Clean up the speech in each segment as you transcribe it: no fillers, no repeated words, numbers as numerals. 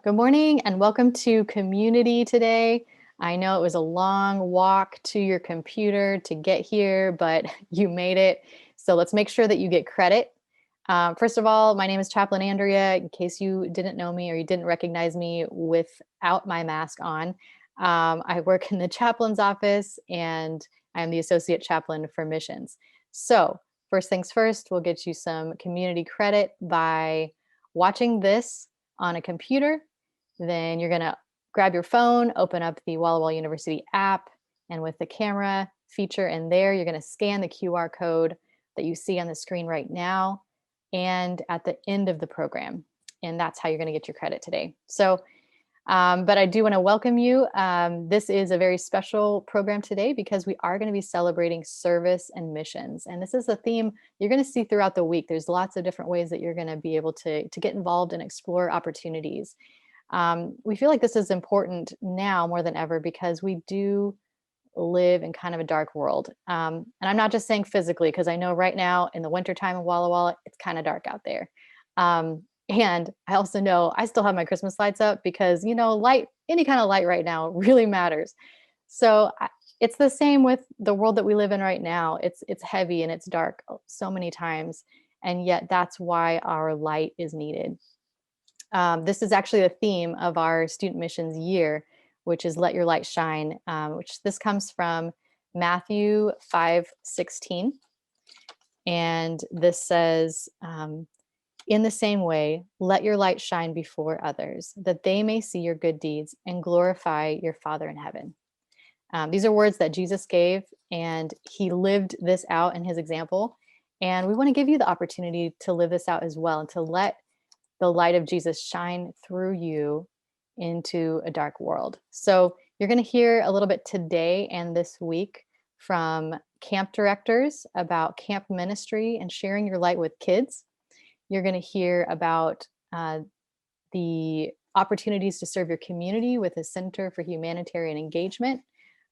Good morning and welcome to CommUnity today. I know it was a long walk to your computer to get here, but you made it. So let's make sure that you get credit. First of all, my name is Chaplain Andrea. In case you didn't know me or you didn't recognize me without my mask on, I work in the chaplain's office and I'm the associate chaplain for missions. So first things first, we'll get you some community credit by watching this on a computer. Then you're going to grab your phone, open up the Walla Walla University app, and with the camera feature in there, you're going to scan the QR code that you see on the screen right now and at the end of the program. And that's how you're going to get your credit today. So, but I do want to welcome you. This is a very special program today because we are going to be celebrating service and missions. And this is a theme you're going to see throughout the week. There's lots of different ways that you're going to be able to get involved and explore opportunities. We feel like this is important now more than ever because we do live in kind of a dark world. And I'm not just saying physically, because I know right now in the wintertime in Walla Walla, it's kind of dark out there. And I also know I still have my Christmas lights up because, light, any kind of light right now really matters. So it's the same with the world that we live in right now. It's heavy and it's dark so many times. And yet that's why our light is needed. This is actually the theme of our student missions year, which is Let Your Light Shine, which this comes from Matthew 5:16. And this says, in the same way, let your light shine before others, that they may see your good deeds and glorify your Father in heaven. These are words that Jesus gave, and he lived this out in his example. And we want to give you the opportunity to live this out as well and to let the light of Jesus shine through you into a dark world. So you're going to hear a little bit today and this week from camp directors about camp ministry and sharing your light with kids. You're going to hear about the opportunities to serve your community with the Center for Humanitarian Engagement,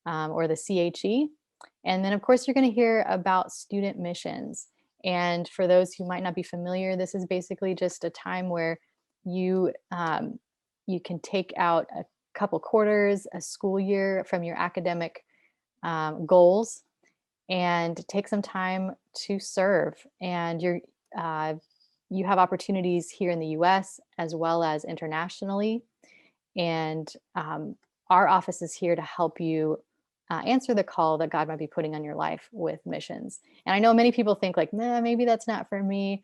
or the CHE. And then, of course, you're going to hear about student missions. And for those who might not be familiar, this is basically just a time where you you can take out a couple quarters, a school year from your academic goals, and take some time to serve. And you have opportunities here in the U.S. as well as internationally. And our office is here to help you answer the call that God might be putting on your life with missions. And I know many people think like, nah, maybe that's not for me.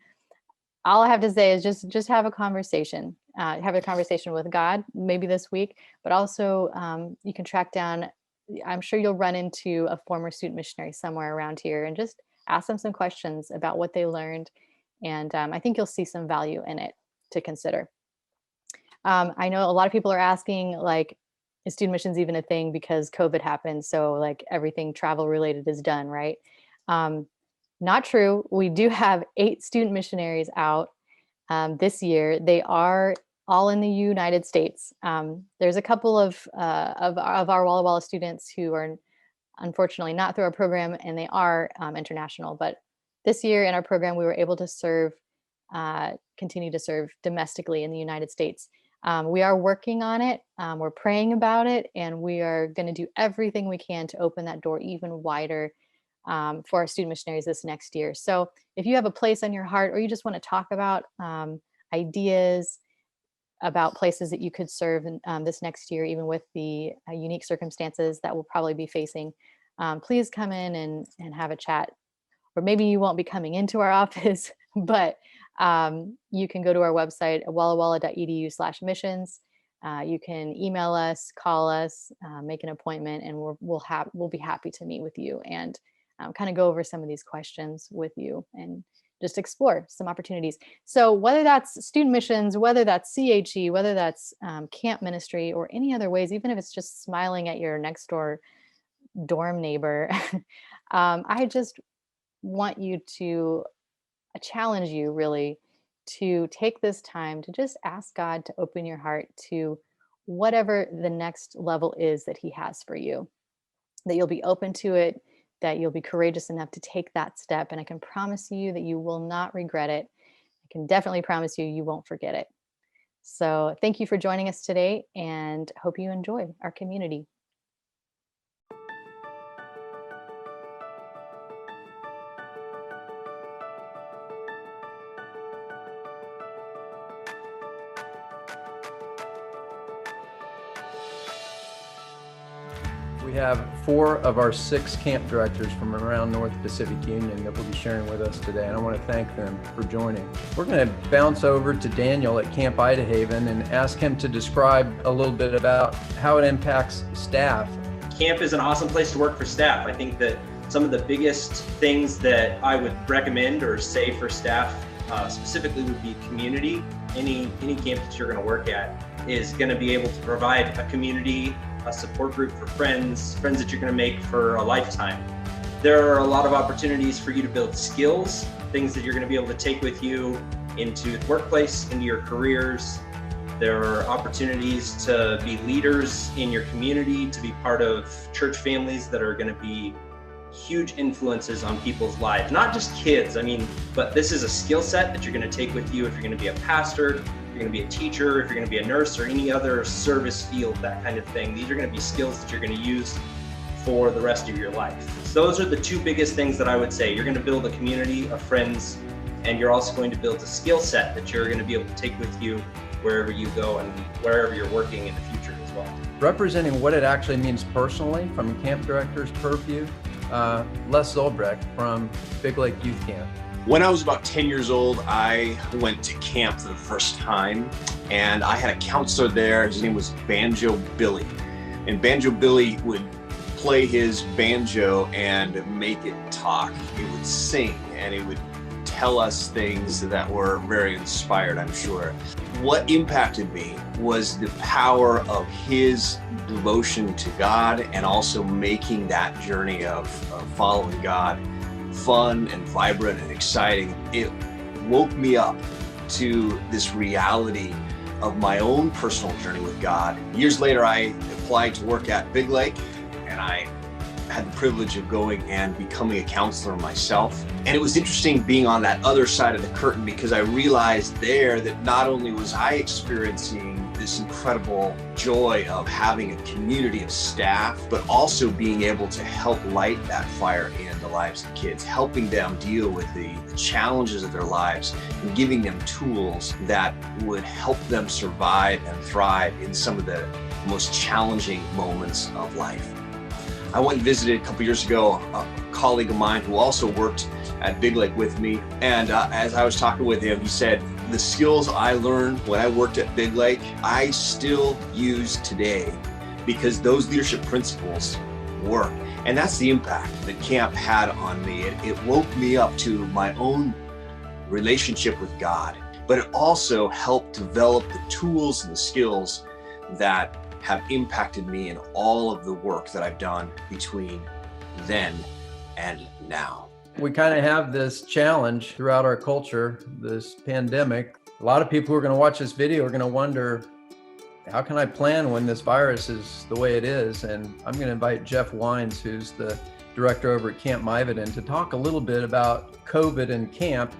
All I have to say is just have a conversation. Have a conversation with God, maybe this week, but also you can track down, I'm sure you'll run into a former student missionary somewhere around here and just ask them some questions about what they learned. And I think you'll see some value in it to consider. I know a lot of people are asking, like, is student missions even a thing because COVID happened? So like everything travel related is done, right? Not true. We do have 8 student missionaries out this year. They are all in the United States. There's a couple of our Walla Walla students who are unfortunately not through our program, and they are international. But this year in our program, we were able to continue to serve domestically in the United States. We are working on it. We're praying about it, and we are going to do everything we can to open that door even wider for our student missionaries this next year. So if you have a place on your heart, or you just want to talk about ideas about places that you could serve this next year, even with the unique circumstances that we'll probably be facing, please come in and have a chat. Or maybe you won't be coming into our office, but you can go to our website, wallawalla.edu/missions. You can email us, call us, make an appointment, and we'll be happy to meet with you and kind of go over some of these questions with you and just explore some opportunities. So whether that's student missions, whether that's CHE, whether that's camp ministry, or any other ways, even if it's just smiling at your next door dorm neighbor, I just want you to challenge you really to take this time to just ask God to open your heart to whatever the next level is that he has for you, that you'll be open to it, that you'll be courageous enough to take that step. And I can promise you that you will not regret it. I can definitely promise you, you won't forget it. So thank you for joining us today and hope you enjoy our community. We have 4 of our 6 camp directors from around North Pacific Union that will be sharing with us today, and I want to thank them for joining. We're going to bounce over to Daniel at Camp Idahaven and ask him to describe a little bit about how it impacts staff. Camp is an awesome place to work for staff. I think that some of the biggest things that I would recommend or say for staff specifically would be community. Any camp that you're going to work at is going to be able to provide a community, a support group for friends that you're going to make for a lifetime. There are a lot of opportunities for you to build skills, things that you're going to be able to take with you into the workplace, into your careers. There are opportunities to be leaders in your community, to be part of church families that are going to be huge influences on people's lives, not just kids. But this is a skill set that you're going to take with you if you're going to be a pastor, if you're going to be a teacher, if you're going to be a nurse, or any other service field, that kind of thing. These are going to be skills that you're going to use for the rest of your life. So those are the 2 biggest things that I would say. You're going to build a community of friends, and you're also going to build a skill set that you're going to be able to take with you wherever you go and wherever you're working in the future as well. Representing what it actually means personally from a camp director's purview, Les Zolbrecht from Big Lake Youth Camp. When I was about 10 years old, I went to camp for the first time, and I had a counselor there. His name was Banjo Billy. And Banjo Billy would play his banjo and make it talk. He would sing, and he would tell us things that were very inspired, I'm sure. What impacted me was the power of his devotion to God, and also making that journey of following God fun and vibrant and exciting. It woke me up to this reality of my own personal journey with God. Years later, I applied to work at Big Lake, and I had the privilege of going and becoming a counselor myself. And it was interesting being on that other side of the curtain, because I realized there that not only was I experiencing this incredible joy of having a community of staff, but also being able to help light that fire in the lives of kids, helping them deal with the challenges of their lives and giving them tools that would help them survive and thrive in some of the most challenging moments of life. I went and visited a couple years ago a colleague of mine who also worked at Big Lake with me. And as I was talking with him, he said, the skills I learned when I worked at Big Lake, I still use today, because those leadership principles work. And that's the impact that camp had on me. It woke me up to my own relationship with God, but it also helped develop the tools and the skills that have impacted me in all of the work that I've done between then and now. We kind of have this challenge throughout our culture, this pandemic. A lot of people who are going to watch this video are going to wonder, how can I plan when this virus is the way it is? And I'm going to invite Jeff Wines, who's the director over at Camp Miveden, to talk a little bit about COVID and camp.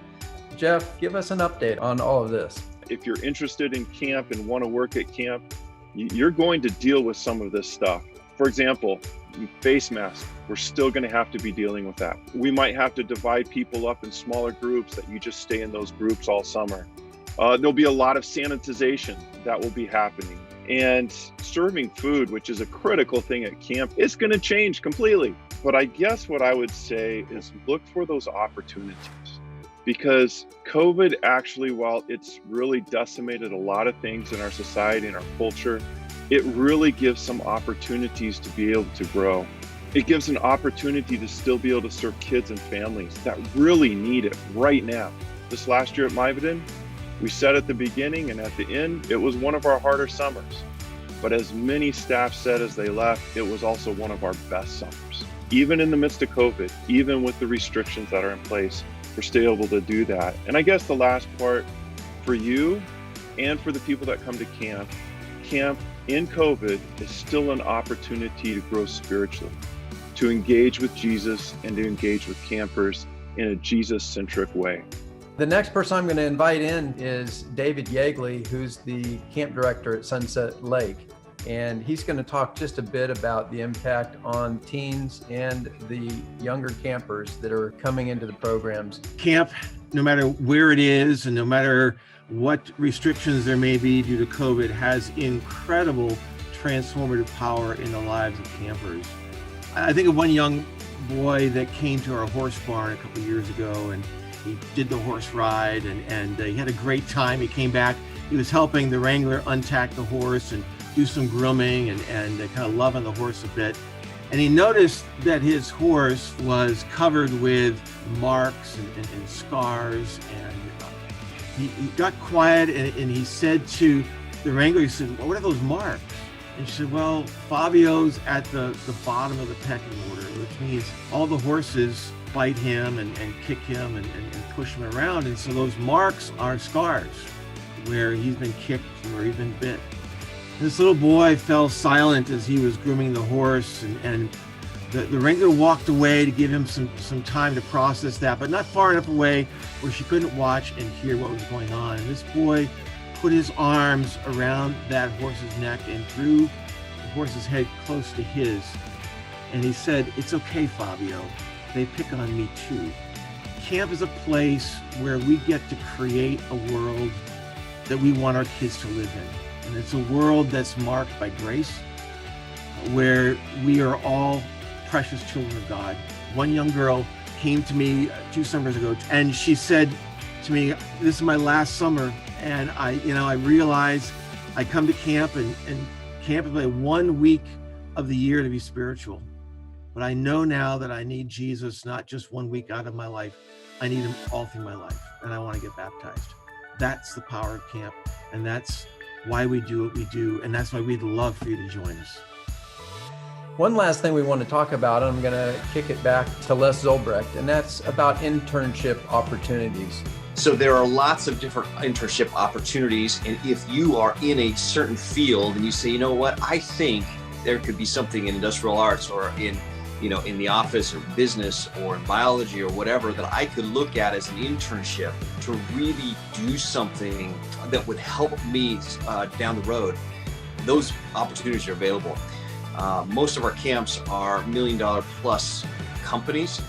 Jeff, give us an update on all of this. If you're interested in camp and want to work at camp, you're going to deal with some of this stuff. For example, face masks, we're still going to have to be dealing with that. We might have to divide people up in smaller groups that you just stay in those groups all summer. There'll be a lot of sanitization that will be happening. And serving food, which is a critical thing at camp, it's going to change completely. But I guess what I would say is look for those opportunities. Because COVID actually, while it's really decimated a lot of things in our society and our culture, it really gives some opportunities to be able to grow. It gives an opportunity to still be able to serve kids and families that really need it right now. This last year at Miveden, we said at the beginning and at the end, it was one of our harder summers. But as many staff said as they left, it was also one of our best summers. Even in the midst of COVID, even with the restrictions that are in place, we're still able to do that. And I guess the last part for you and for the people that come to camp in COVID is still an opportunity to grow spiritually, to engage with Jesus and to engage with campers in a Jesus-centric way. The next person I'm going to invite in is David Yeagley, who's the camp director at Sunset Lake. And he's going to talk just a bit about the impact on teens and the younger campers that are coming into the programs. Camp, no matter where it is and no matter what restrictions there may be due to COVID, has incredible transformative power in the lives of campers. I think of one young boy that came to our horse barn a couple of years ago, and he did the horse ride and he had a great time. He came back, he was helping the wrangler untack the horse and do some grooming and kind of loving the horse a bit. And he noticed that his horse was covered with marks and scars. And he got quiet and he said to the wrangler, he said, "Well, what are those marks?" And she said, "Well, Fabio's at the bottom of the pecking order," which means all the horses bite him and kick him and push him around. And so those marks are scars where he's been kicked and where he's been bit. This little boy fell silent as he was grooming the horse, and the wrangler walked away to give him some time to process that, but not far enough away where she couldn't watch and hear what was going on. And this boy put his arms around that horse's neck and drew the horse's head close to his. And he said, "It's okay, Fabio. They pick on me too." Camp is a place where we get to create a world that we want our kids to live in. And it's a world that's marked by grace, where we are all precious children of God. One young girl came to me 2 summers ago, and she said to me, "This is my last summer, and I realize I come to camp, and camp is like 1 week of the year to be spiritual. But I know now that I need Jesus not just 1 week out of my life. I need him all through my life, and I want to get baptized." That's the power of camp, and that's why we do what we do, and that's why we'd love for you to join us. One last thing we want to talk about, and I'm going to kick it back to Les Zolbrecht, and that's about internship opportunities. So there are lots of different internship opportunities, and if you are in a certain field and you say, "You know what, I think there could be something in industrial arts or in the office or business or in biology or whatever that I could look at as an internship to really do something that would help me down the road," those opportunities are available. Most of our camps are $1 million plus companies.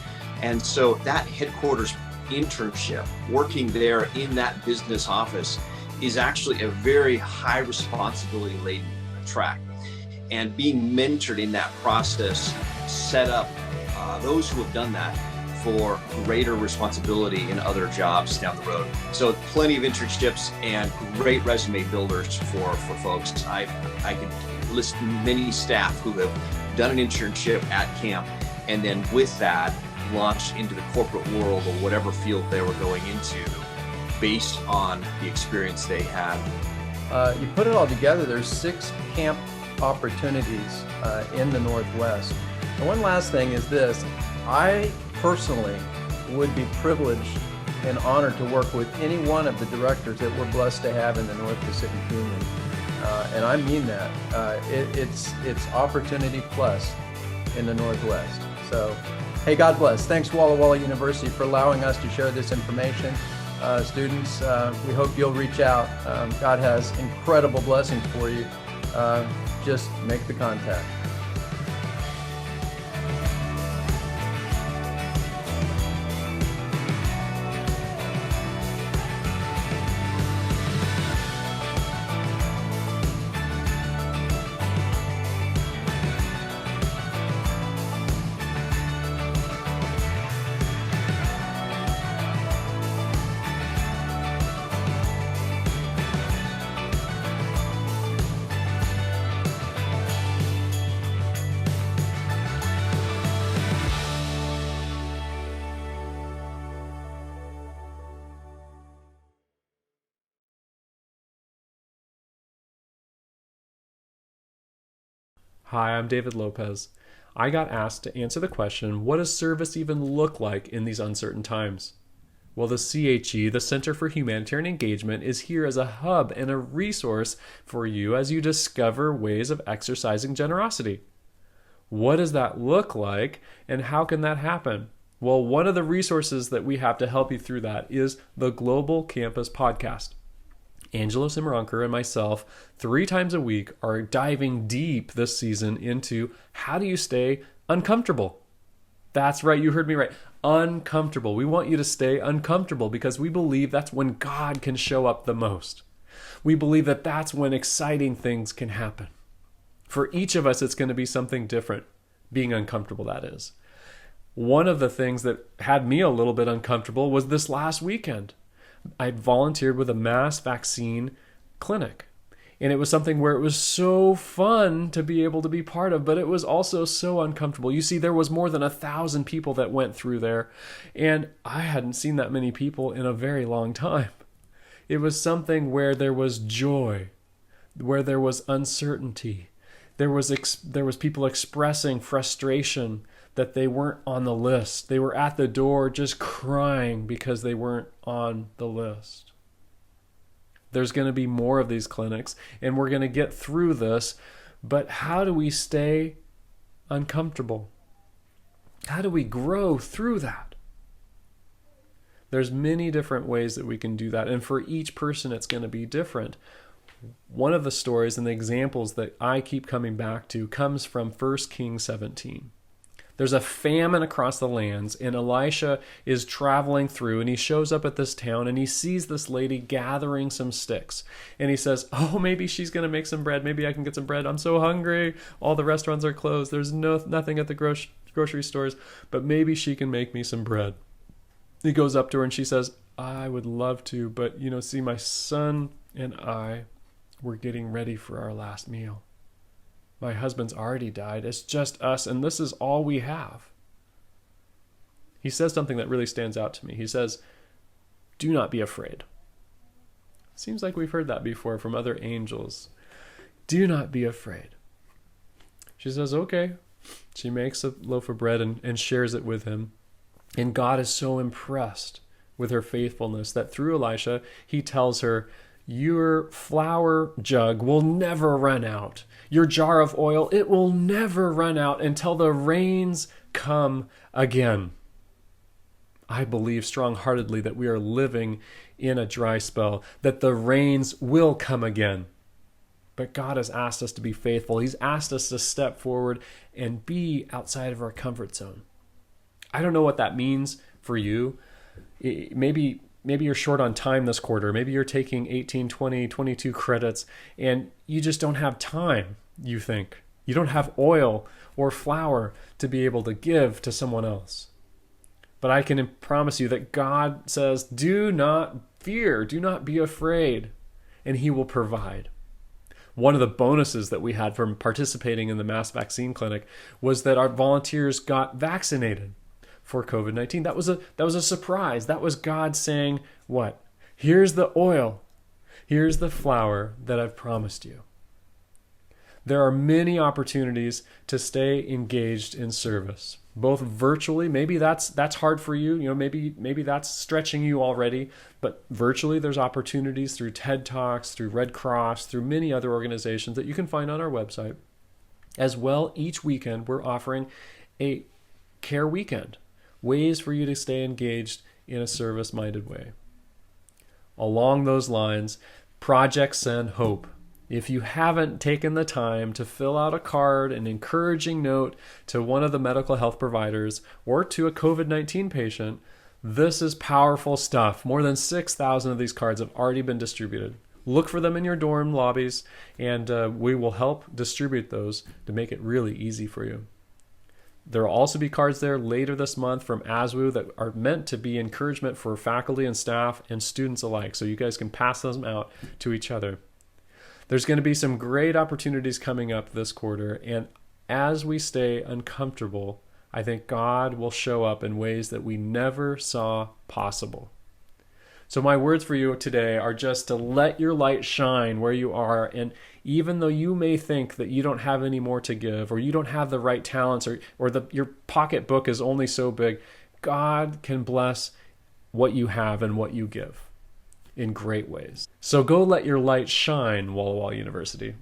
And so that headquarters internship, working there in that business office, is actually a very high responsibility laden track. And being mentored in that process set up those who have done that for greater responsibility in other jobs down the road. So plenty of internships and great resume builders for folks. I could list many staff who have done an internship at camp and then with that launched into the corporate world or whatever field they were going into based on the experience they had. You put it all together, there's 6 camp opportunities in the Northwest. And one last thing is this: I personally would be privileged and honored to work with any one of the directors that we're blessed to have in the North Pacific Union. And I mean that. It's opportunity plus in the Northwest. So, hey, God bless. Thanks Walla Walla University for allowing us to share this information. Students, we hope you'll reach out. God has incredible blessings for you. Just make the contact. Hi, I'm David Lopez. I got asked to answer the question, what does service even look like in these uncertain times? Well, the CHE, the Center for Humanitarian Engagement, is here as a hub and a resource for you as you discover ways of exercising generosity. What does that look like, and how can that happen? Well, one of the resources that we have to help you through that is the Global Campus Podcast. Angelo Simranker and myself, 3 times a week, are diving deep this season into how do you stay uncomfortable. That's right, you heard me right. Uncomfortable. We want you to stay uncomfortable because we believe that's when God can show up the most. We believe that that's when exciting things can happen. For each of us, it's going to be something different, being uncomfortable, that is. One of the things that had me a little bit uncomfortable was this last weekend. I volunteered with a mass vaccine clinic. And it was something where it was so fun to be able to be part of, but it was also so uncomfortable. You see, there was more than 1,000 people that went through there, and I hadn't seen that many people in a very long time. It was something where there was joy, where there was uncertainty. There was people expressing frustration that they weren't on the list. They were at the door just crying because they weren't on the list. There's going to be more of these clinics, and we're going to get through this, but how do we stay uncomfortable? How do we grow through that? There's many different ways that we can do that, and for each person it's going to be different. One of the stories and the examples that I keep coming back to comes from 1 Kings 17. There's a famine across the lands, and Elisha is traveling through, and he shows up at this town, and he sees this lady gathering some sticks. And he says, oh, maybe she's going to make some bread. Maybe I can get some bread. I'm so hungry. All the restaurants are closed. There's nothing at the grocery stores, but maybe she can make me some bread. He goes up to her, and she says, I would love to, but, see, my son and I, we're getting ready for our last meal. My husband's already died. It's just us, and this is all we have. He says something that really stands out to me. He says, do not be afraid. Seems like we've heard that before from other angels. Do not be afraid. She says, okay. She makes a loaf of bread and shares it with him. And God is so impressed with her faithfulness that through Elisha, he tells her, your flour jug will never run out. Your jar of oil, it will never run out until the rains come again. I believe strong-heartedly that we are living in a dry spell, that the rains will come again. But God has asked us to be faithful. He's asked us to step forward and be outside of our comfort zone. I don't know what that means for you. Maybe you're short on time this quarter. Maybe you're taking 18, 20, 22 credits and you just don't have time, you think. You don't have oil or flour to be able to give to someone else. But I can promise you that God says, do not fear, do not be afraid, and he will provide. One of the bonuses that we had from participating in the mass vaccine clinic was that our volunteers got vaccinated for COVID-19. That was a surprise. That was God saying, what? Here's the oil. Here's the flour that I've promised you. There are many opportunities to stay engaged in service, both virtually. Maybe that's hard for you. Maybe that's stretching you already. But virtually, there's opportunities through TED Talks, through Red Cross, through many other organizations that you can find on our website. As well, each weekend, we're offering a care weekend, ways for you to stay engaged in a service-minded way. Along those lines, Project Send Hope. If you haven't taken the time to fill out a card, an encouraging note to one of the medical health providers or to a COVID-19 patient, this is powerful stuff. More than 6,000 of these cards have already been distributed. Look for them in your dorm lobbies, and we will help distribute those to make it really easy for you. There will also be cards there later this month from ASWU that are meant to be encouragement for faculty and staff and students alike, so you guys can pass them out to each other. There's going to be some great opportunities coming up this quarter, and as we stay uncomfortable, I think God will show up in ways that we never saw possible. So my words for you today are just to let your light shine where you are, and even though you may think that you don't have any more to give, or you don't have the right talents, or your pocketbook is only so big, God can bless what you have and what you give in great ways. So go let your light shine, Walla Walla University.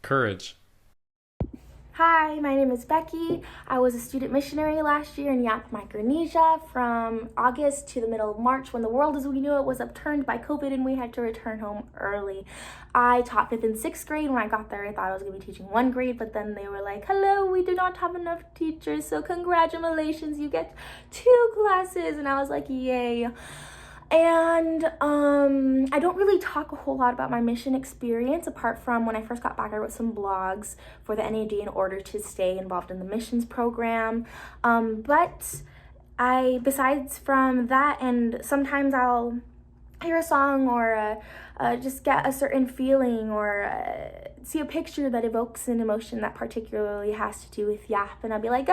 Courage. Hi, my name is Becky. I was a student missionary last year in Yap, Micronesia from August to the middle of March when the world as we knew it was upturned by COVID and we had to return home early. I taught 5th and 6th grade. When I got there, I thought I was going to be teaching 1 grade, but then they were like, hello, we do not have enough teachers, so congratulations, you get 2 classes. And I was like, yay. And I don't really talk a whole lot about my mission experience apart from when I first got back. I wrote some blogs for the NAD in order to stay involved in the missions program. But besides from that, and sometimes I'll hear a song or just get a certain feeling or see a picture that evokes an emotion that particularly has to do with Yap, and I'll be like,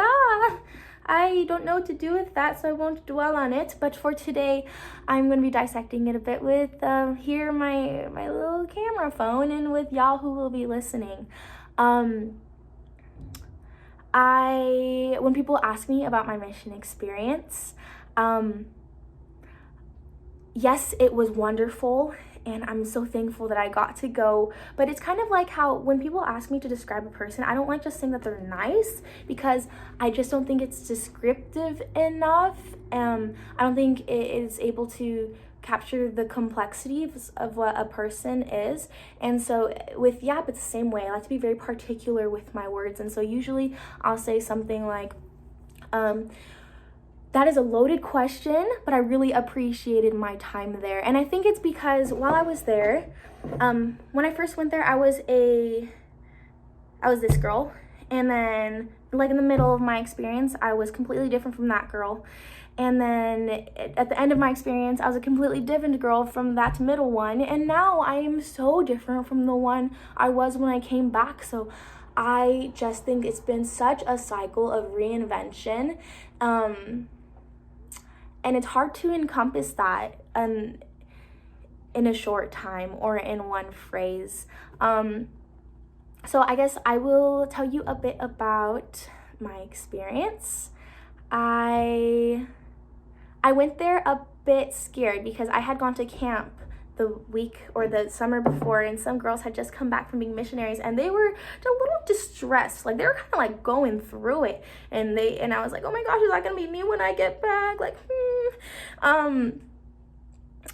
I don't know what to do with that, so I won't dwell on it. But for today, I'm going to be dissecting it a bit with here my little camera phone and with y'all who will be listening. When people ask me about my mission experience, yes, it was wonderful. And I'm so thankful that I got to go. But it's kind of like how when people ask me to describe a person, I don't like just saying that they're nice because I just don't think it's descriptive enough. I don't think it is able to capture the complexities of what a person is. And so with Yap, it's the same way. I like to be very particular with my words. And so usually I'll say something like, that is a loaded question, but I really appreciated my time there. And I think it's because while I was there, when I first went there, I was this girl. And then like in the middle of my experience, I was completely different from that girl. And then at the end of my experience, I was a completely different girl from that middle one. And now I am so different from the one I was when I came back. So I just think it's been such a cycle of reinvention. And it's hard to encompass that in a short time or in one phrase. So I guess I will tell you a bit about my experience. I went there a bit scared because I had gone to camp the week or the summer before, and some girls had just come back from being missionaries and they were a little distressed. Like they were kind of like going through it, and I was like, oh my gosh, is that gonna be me when I get back? Like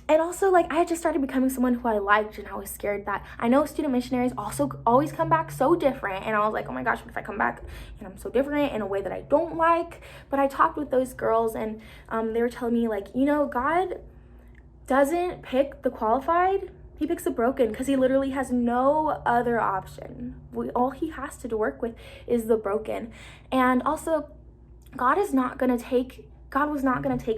and also like I had just started becoming someone who I liked, and I was scared that I know student missionaries also always come back so different, and I was like, oh my gosh, what if I come back and I'm so different in a way that I don't like? But I talked with those girls, and they were telling me like, God doesn't pick the qualified, he picks the broken, because he literally has no other option. All he has to work with is the broken. And also, God was not going to take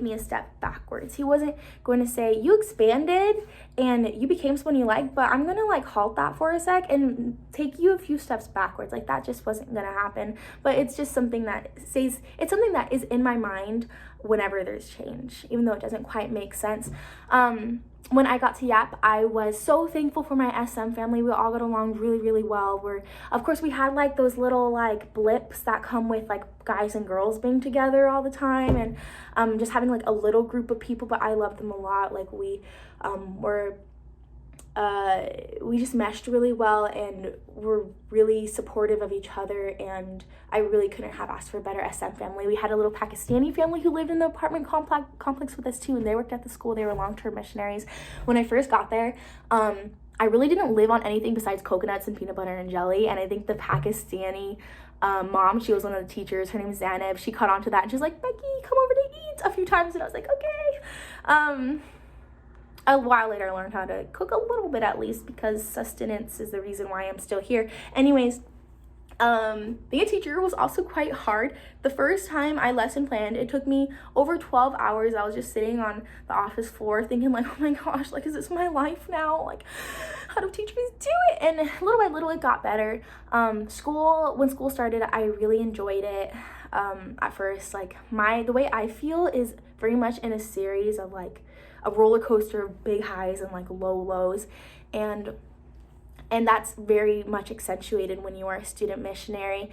me a step backwards. He wasn't going to say, you expanded and you became someone you like, but I'm going to like halt that for a sec and take you a few steps backwards. Like that just wasn't going to happen. But it's just something that it's something that is in my mind whenever there's change, even though it doesn't quite make sense. When I got to Yap, I was so thankful for my SM family. We all got along really, really well. Of course, we had like those little like blips that come with like guys and girls being together all the time, and just having like a little group of people, but I loved them a lot. Like we just meshed really well and were really supportive of each other, and I really couldn't have asked for a better SM family. We had a little Pakistani family who lived in the apartment complex with us too, and they worked at the school. They were long-term missionaries. When I first got there, I really didn't live on anything besides coconuts and peanut butter and jelly, and I think the Pakistani mom, she was one of the teachers, her name is Zaneb, she caught on to that and she was like, Becky, come over to eat, a few times, and I was like, okay. A while later, I learned how to cook a little bit at least, because sustenance is the reason why I'm still here. Anyways, being a teacher was also quite hard. The first time I lesson planned, it took me over 12 hours. I was just sitting on the office floor thinking like, oh my gosh, like, is this my life now? Like, how do teachers do it? And little by little, it got better. When school started, I really enjoyed it. At first, like the way I feel is very much in a series of like a roller coaster of big highs and like low lows, and that's very much accentuated when you are a student missionary,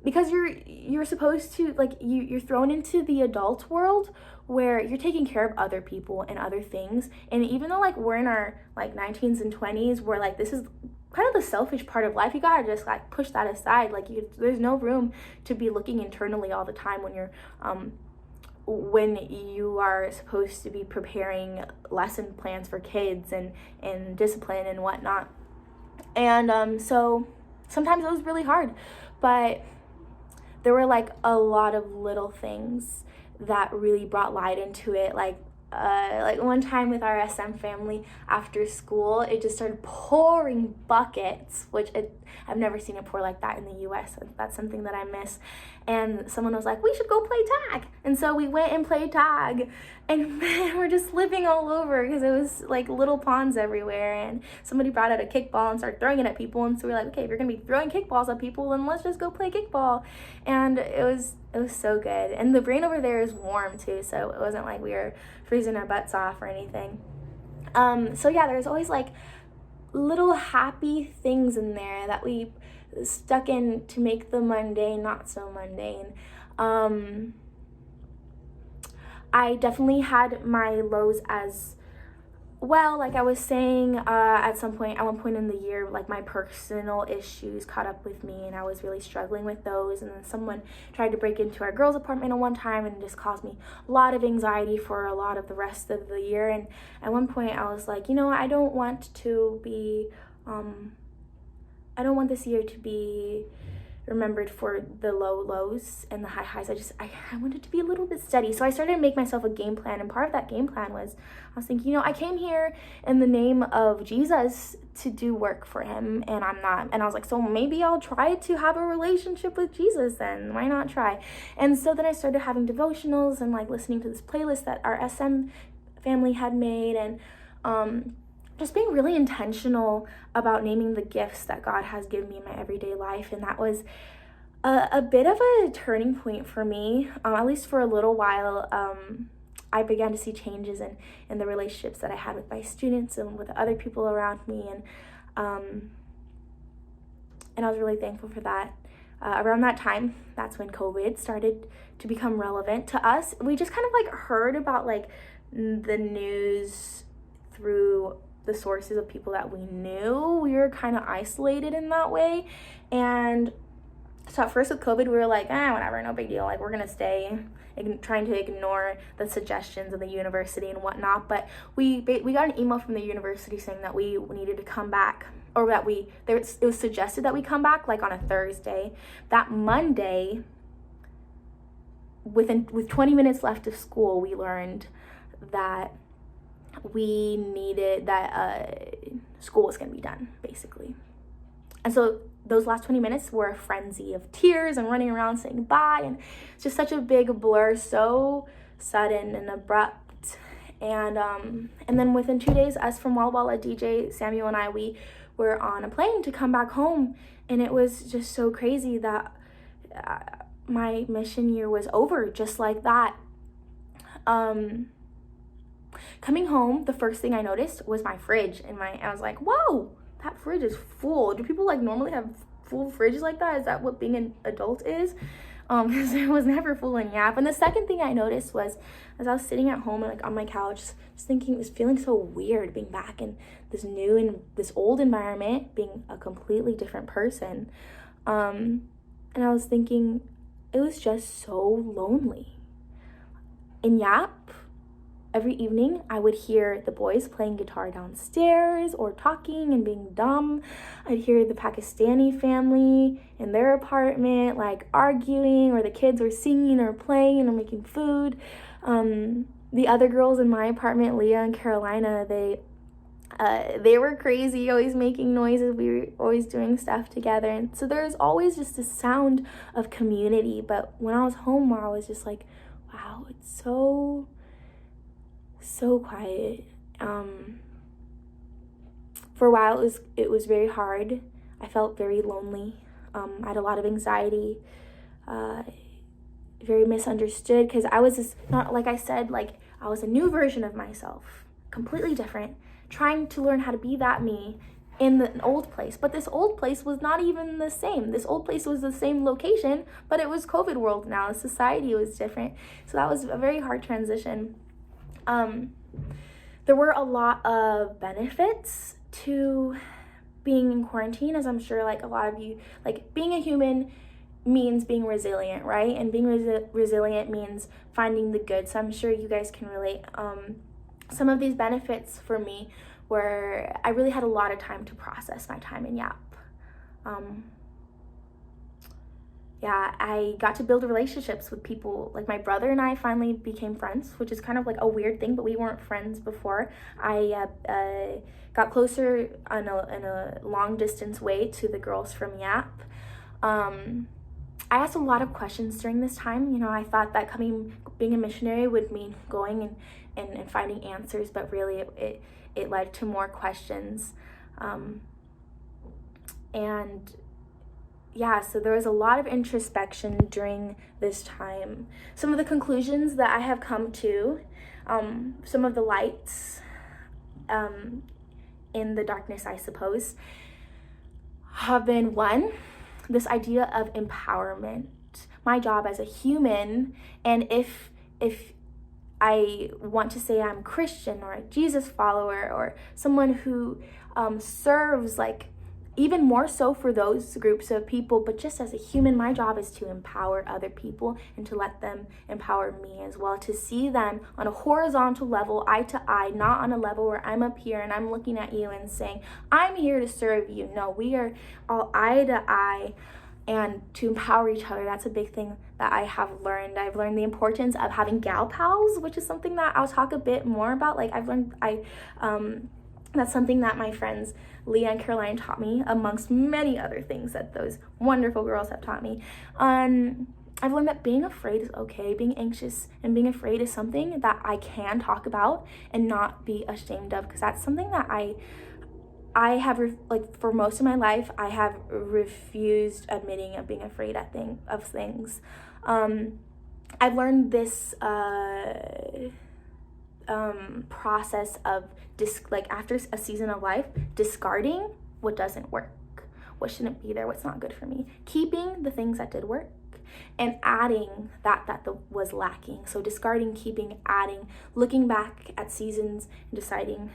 because you're supposed to like you're thrown into the adult world where you're taking care of other people and other things. And even though like we're in our like 19s and 20s, where like this is kind of the selfish part of life. You gotta just like push that aside. Like there's no room to be looking internally all the time when you are supposed to be preparing lesson plans for kids and discipline and whatnot. And so sometimes it was really hard, but there were like a lot of little things that really brought light into it. Like one time with our SM family after school, it just started pouring buckets, which I've never seen it pour like that in the US. That's something that I miss. And someone was like, we should go play tag. And so we went and played tag, and we're just living all over because it was like little ponds everywhere. And somebody brought out a kickball and started throwing it at people. And so we're like, okay, if you're gonna be throwing kickballs at people, then let's just go play kickball. And it was so good. And the rain over there is warm too, so it wasn't like we were freezing our butts off or anything. So yeah, there's always like little happy things in there that we stuck in to make the mundane not so mundane. I definitely had my lows as well. Like I was saying, at one point in the year, like my personal issues caught up with me, and I was really struggling with those. And then someone tried to break into our girls' apartment at one time and just caused me a lot of anxiety for a lot of the rest of the year. And at one point I was like, I don't want this year to be remembered for the lows and the highs. I wanted to be a little bit steady. So I started to make myself a game plan, and part of that game plan was I was thinking, I came here in the name of Jesus to do work for him, and I'm not. And I was like, so maybe I'll try to have a relationship with Jesus then. Why not try? And so then I started having devotionals and like listening to this playlist that our SM family had made, and just being really intentional about naming the gifts that God has given me in my everyday life. And that was a bit of a turning point for me, at least for a little while. I began to see changes in the relationships that I had with my students and with other people around me. And I was really thankful for that. Around that time, that's when COVID started to become relevant to us. We just kind of like heard about like the news through the sources of people that we knew. We were kind of isolated in that way. And so at first with COVID, we were like, whatever, no big deal. Like we're gonna stay, trying to ignore the suggestions of the university and whatnot. But we got an email from the university saying that we needed to come back, or that it was suggested that we come back like on a Thursday. That Monday, with 20 minutes left of school, we learned that school was going to be done, basically. And so those last 20 minutes were a frenzy of tears and running around saying goodbye, and it's just such a big blur, so sudden and abrupt. And then within 2 days, us from Walla Walla, DJ, Samuel, and I, we were on a plane to come back home, and it was just so crazy that my mission year was over just like that. Coming home, the first thing I noticed was my fridge, and I was like, whoa, that fridge is full. Do people like normally have full fridges like that? Is that what being an adult is? Because it was never full in Yap. And the second thing I noticed was, as I was sitting at home and like on my couch, just thinking, it was feeling so weird being back in this new and this old environment, being a completely different person. And I was thinking, it was just so lonely. In Yap, every evening, I would hear the boys playing guitar downstairs or talking and being dumb. I'd hear the Pakistani family in their apartment, like arguing, or the kids were singing or playing or making food. The other girls in my apartment, Leah and Carolina, they were crazy, always making noises. We were always doing stuff together. And so there's always just a sound of community. But when I was home, I was just like, wow, it's so quiet. For a while it was very hard. I felt very lonely. I had a lot of anxiety, very misunderstood, because I was just not, like I said, like I was a new version of myself, completely different, trying to learn how to be that me in the old place. But this old place was not even the same. This old place was the same location, but it was COVID world now. Society was different. So that was a very hard transition. There were a lot of benefits to being in quarantine, as I'm sure like a lot of you, like being a human means being resilient, right? And being resilient means finding the good. So I'm sure you guys can relate. Some of these benefits for me were I really had a lot of time to process my time in YAP. Yeah, I got to build relationships with people. Like my brother and I finally became friends, which is kind of like a weird thing, but we weren't friends before. I got closer in a long distance way to the girls from YAP. I asked a lot of questions during this time. You know, I thought that being a missionary would mean going and finding answers, but really it led to more questions. And yeah, so there was a lot of introspection during this time. Some of the conclusions that I have come to, some of the lights in the darkness, I suppose, have been one, this idea of empowerment. My job as a human, and if I want to say I'm Christian or a Jesus follower or someone who serves, like even more so for those groups of people, but just as a human, my job is to empower other people and to let them empower me as well, to see them on a horizontal level, eye to eye, not on a level where I'm up here and I'm looking at you and saying, I'm here to serve you. No, we are all eye to eye, and to empower each other. That's a big thing that I have learned. I've learned the importance of having gal pals, which is something that I'll talk a bit more about. Like that's something that my friends Leah and Caroline taught me, amongst many other things that those wonderful girls have taught me. I've learned that being afraid is okay. Being anxious and being afraid is something that I can talk about and not be ashamed of, because that's something that I have, for most of my life, I have refused admitting of being afraid of things. I've learned this process of after a season of life, discarding what doesn't work, what shouldn't be there, what's not good for me, keeping the things that did work, and adding that was lacking. So discarding, keeping, adding, looking back at seasons and deciding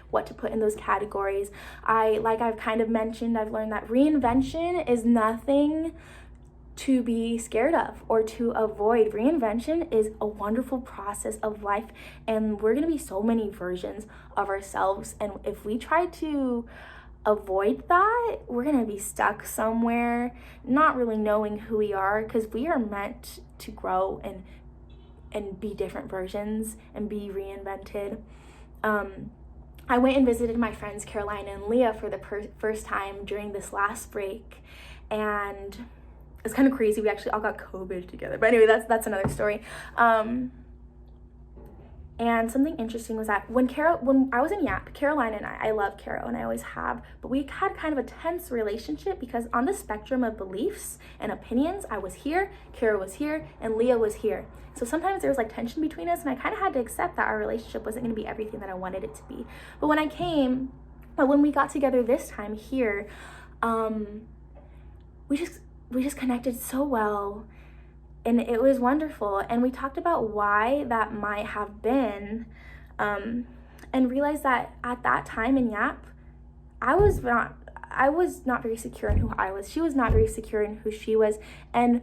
what to put in those categories. I've kind of mentioned, I've learned that reinvention is nothing to be scared of or to avoid. Reinvention is a wonderful process of life, and we're going to be so many versions of ourselves, and if we try to avoid that, we're going to be stuck somewhere not really knowing who we are, because we are meant to grow and be different versions and be reinvented. I went and visited my friends Caroline and Leah for the first time during this last break, and it's kind of crazy. We actually all got COVID together. But anyway, that's another story. And something interesting was that when I was in YAP, Caroline and I love Caro and I always have, but we had kind of a tense relationship because on the spectrum of beliefs and opinions, I was here, Caro was here, and Leah was here. So sometimes there was like tension between us, and I kind of had to accept that our relationship wasn't going to be everything that I wanted it to be. But when we got together this time here, we just connected so well, and it was wonderful. And we talked about why that might have been, and realized that at that time in YAP, I was not very secure in who I was. She was not very secure in who she was. And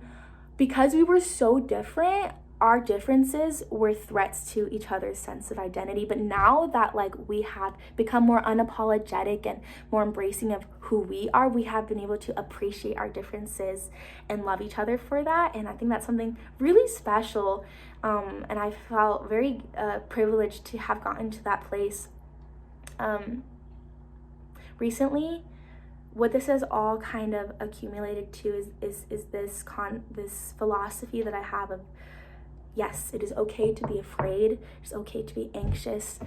because we were so different, our differences were threats to each other's sense of identity. But now that we have become more unapologetic and more embracing of who we are, we have been able to appreciate our differences and love each other for that. And I think that's something really special. And I felt very privileged to have gotten to that place. Recently, what this has all kind of accumulated to is this philosophy that I have of, yes, it is okay to be afraid. It's okay to be anxious.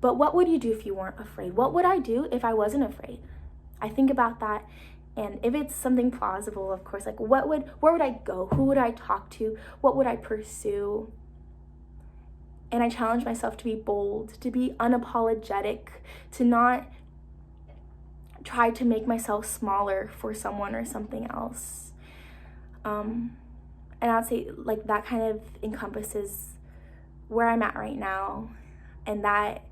But what would you do if you weren't afraid? What would I do if I wasn't afraid? I think about that, and if it's something plausible, of course, where would I go? Who would I talk to? What would I pursue? And I challenge myself to be bold, to be unapologetic, to not try to make myself smaller for someone or something else. And I'd say that kind of encompasses where I'm at right now, and that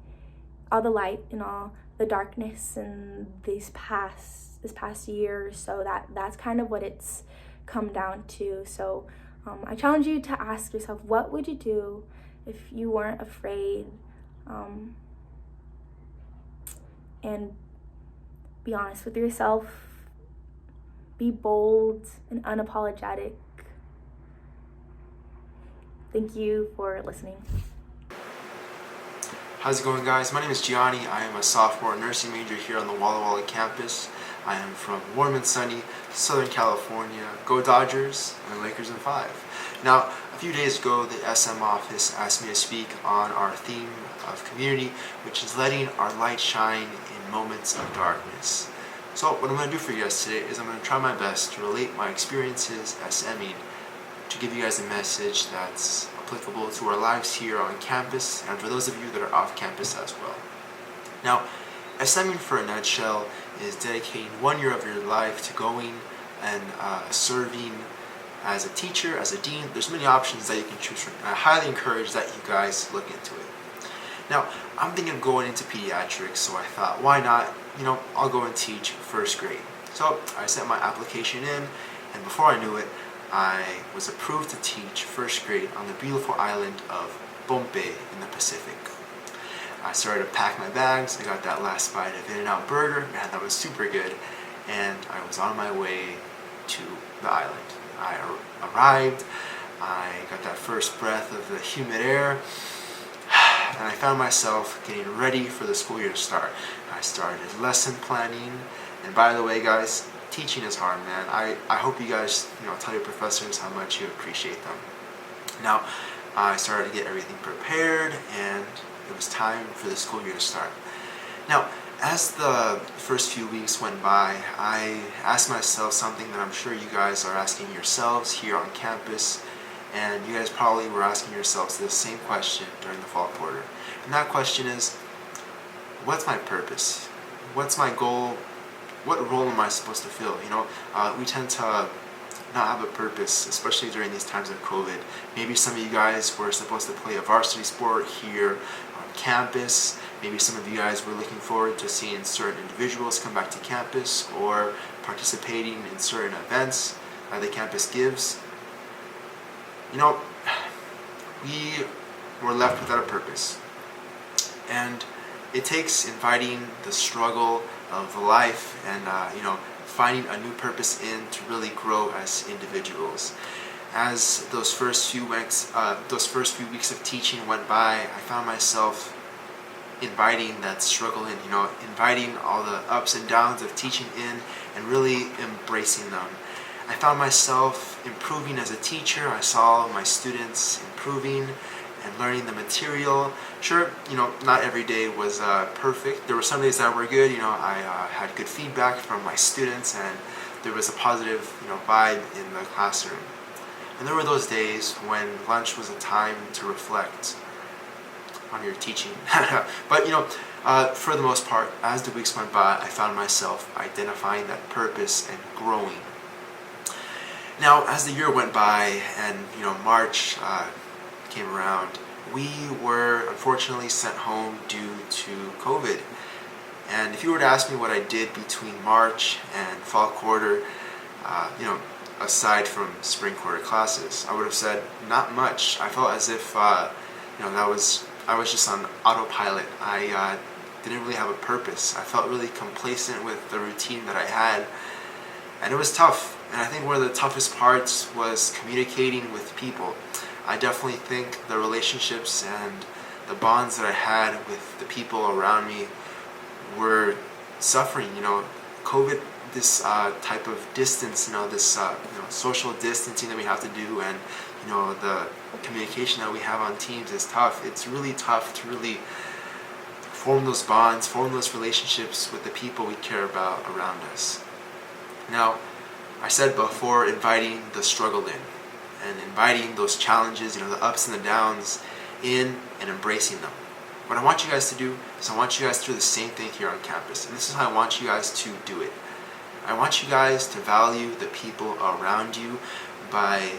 all the light and all the darkness in this past year or so. That's kind of what it's come down to. So I challenge you to ask yourself, what would you do if you weren't afraid? And be honest with yourself. Be bold and unapologetic. Thank you for listening. How's it going, guys? My name is Gianni. I am a sophomore nursing major here on the Walla Walla campus. I am from warm and sunny Southern California. Go Dodgers and Lakers in 5. Now, a few days ago, the SM office asked me to speak on our theme of community, which is letting our light shine in moments of darkness. So what I'm going to do for you guys today is I'm going to try my best to relate my experiences SMing to give you guys a message that's applicable to our lives here on campus and for those of you that are off campus as well. Now, SMing for a nutshell is dedicating 1 year of your life to going and serving as a teacher, as a dean. There's many options that you can choose from, and I highly encourage that you guys look into it. Now, I'm thinking of going into pediatrics, so I thought, why not? I'll go and teach first grade. So I sent my application in, and before I knew it, I was approved to teach first grade on the beautiful island of Pohnpei in the Pacific. I started to pack my bags. I got that last bite of In-N-Out burger. Man, that was super good. And I was on my way to the island. I arrived. I got that first breath of the humid air. And I found myself getting ready for the school year to start. I started lesson planning. And by the way, guys, teaching is hard, man. I hope you guys, tell your professors how much you appreciate them. Now, I started to get everything prepared, and it was time for the school year to start. Now, as the first few weeks went by, I asked myself something that I'm sure you guys are asking yourselves here on campus, and you guys probably were asking yourselves the same question during the fall quarter. And that question is, what's my purpose? What's my goal? What role am I supposed to fill? We tend to not have a purpose, especially during these times of COVID. Maybe some of you guys were supposed to play a varsity sport here on campus. Maybe some of you guys were looking forward to seeing certain individuals come back to campus or participating in certain events that the campus gives. We were left without a purpose. And it takes inviting the struggle of life and finding a new purpose in to really grow as individuals. As those first few weeks of teaching went by, I found myself inviting that struggle in, inviting all the ups and downs of teaching in and really embracing them. I found myself improving as a teacher. I saw my students improving and learning the material. Sure, not every day was perfect. There were some days that were good. I had good feedback from my students, and there was a positive, vibe in the classroom. And there were those days when lunch was a time to reflect on your teaching. But for the most part, as the weeks went by, I found myself identifying that purpose and growing. Now, as the year went by and March came around, we were unfortunately sent home due to COVID. And if you were to ask me what I did between March and fall quarter, aside from spring quarter classes, I would have said not much. I felt as if I was just on autopilot. I didn't really have a purpose. I felt really complacent with the routine that I had, and it was tough. And I think one of the toughest parts was communicating with people. I definitely think the relationships and the bonds that I had with the people around me were suffering. COVID, this type of distance, this social distancing that we have to do, and the communication that we have on Teams is tough. It's really tough to really form those bonds, form those relationships with the people we care about around us. Now, I said before, inviting the struggle in and inviting those challenges, the ups and the downs in and embracing them. What I want you guys to do is I want you guys to do the same thing here on campus. And this is how I want you guys to do it. I want you guys to value the people around you by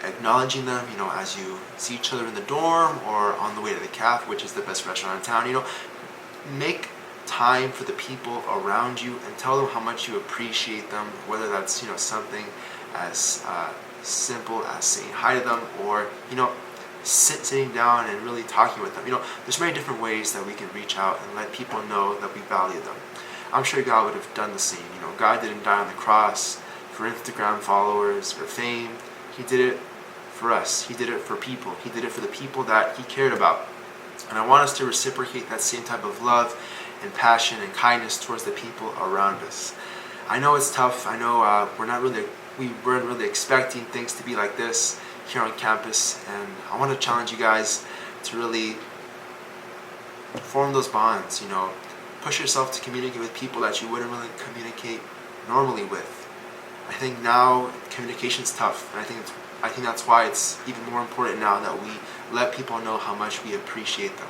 acknowledging them, as you see each other in the dorm or on the way to the cafe, which is the best restaurant in town. Make time for the people around you and tell them how much you appreciate them, whether that's, something as simple as saying hi to them, or, sitting down and really talking with them. There's many different ways that we can reach out and let people know that we value them. I'm sure God would have done the same. God didn't die on the cross for Instagram followers or fame. He did it for us. He did it for people. He did it for the people that he cared about. And I want us to reciprocate that same type of love and passion and kindness towards the people around us. I know it's tough. I know we weren't really expecting things to be like this here on campus, and I want to challenge you guys to really form those bonds. Push yourself to communicate with people that you wouldn't really communicate normally with. I think now communication's tough, and I think that's why it's even more important now that we let people know how much we appreciate them.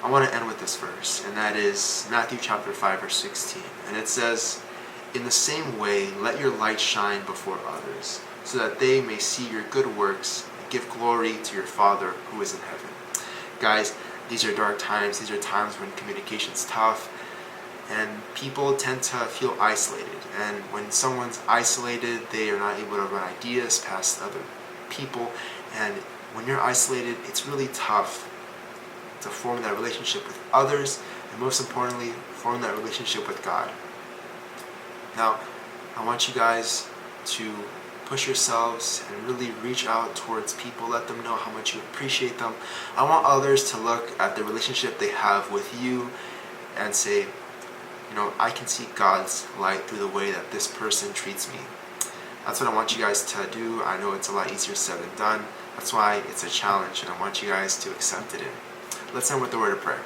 I want to end with this verse, and that is Matthew chapter 5, verse 16. And it says, "In the same way, let your light shine before others, so that they may see your good works and give glory to your Father who is in heaven." Guys, these are dark times. These are times when communication's tough, and people tend to feel isolated. And when someone's isolated, they are not able to run ideas past other people. And when you're isolated, it's really tough to form that relationship with others, and most importantly, form that relationship with God. Now, I want you guys to push yourselves and really reach out towards people. Let them know how much you appreciate them. I want others to look at the relationship they have with you and say, I can see God's light through the way that this person treats me. That's what I want you guys to do. I know it's a lot easier said than done. That's why it's a challenge, and I want you guys to accept it. Let's end with a word of prayer.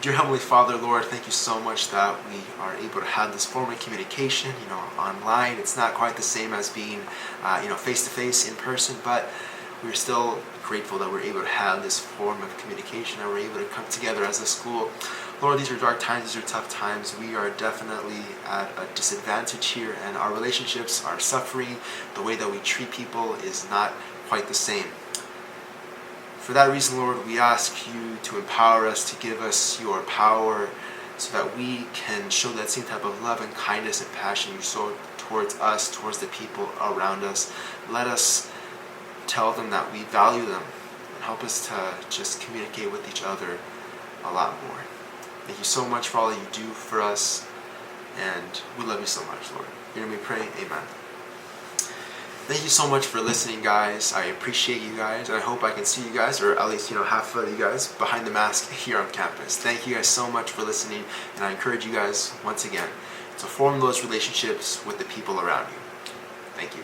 Dear Heavenly Father, Lord, thank you so much that we are able to have this form of communication, online. It's not quite the same as being, face-to-face in person, but we're still grateful that we're able to have this form of communication, that we're able to come together as a school. Lord, these are dark times, these are tough times. We are definitely at a disadvantage here, and our relationships are suffering. The way that we treat people is not quite the same. For that reason, Lord, we ask you to empower us, to give us your power, so that we can show that same type of love and kindness and passion you show towards us, towards the people around us. Let us tell them that we value them, and help us to just communicate with each other a lot more. Thank you so much for all that you do for us, and we love you so much, Lord. In your name we pray, amen. Thank you so much for listening, guys. I appreciate you guys, and I hope I can see you guys, or at least, half of you guys behind the mask here on campus. Thank you guys so much for listening, and I encourage you guys, once again, to form those relationships with the people around you. Thank you.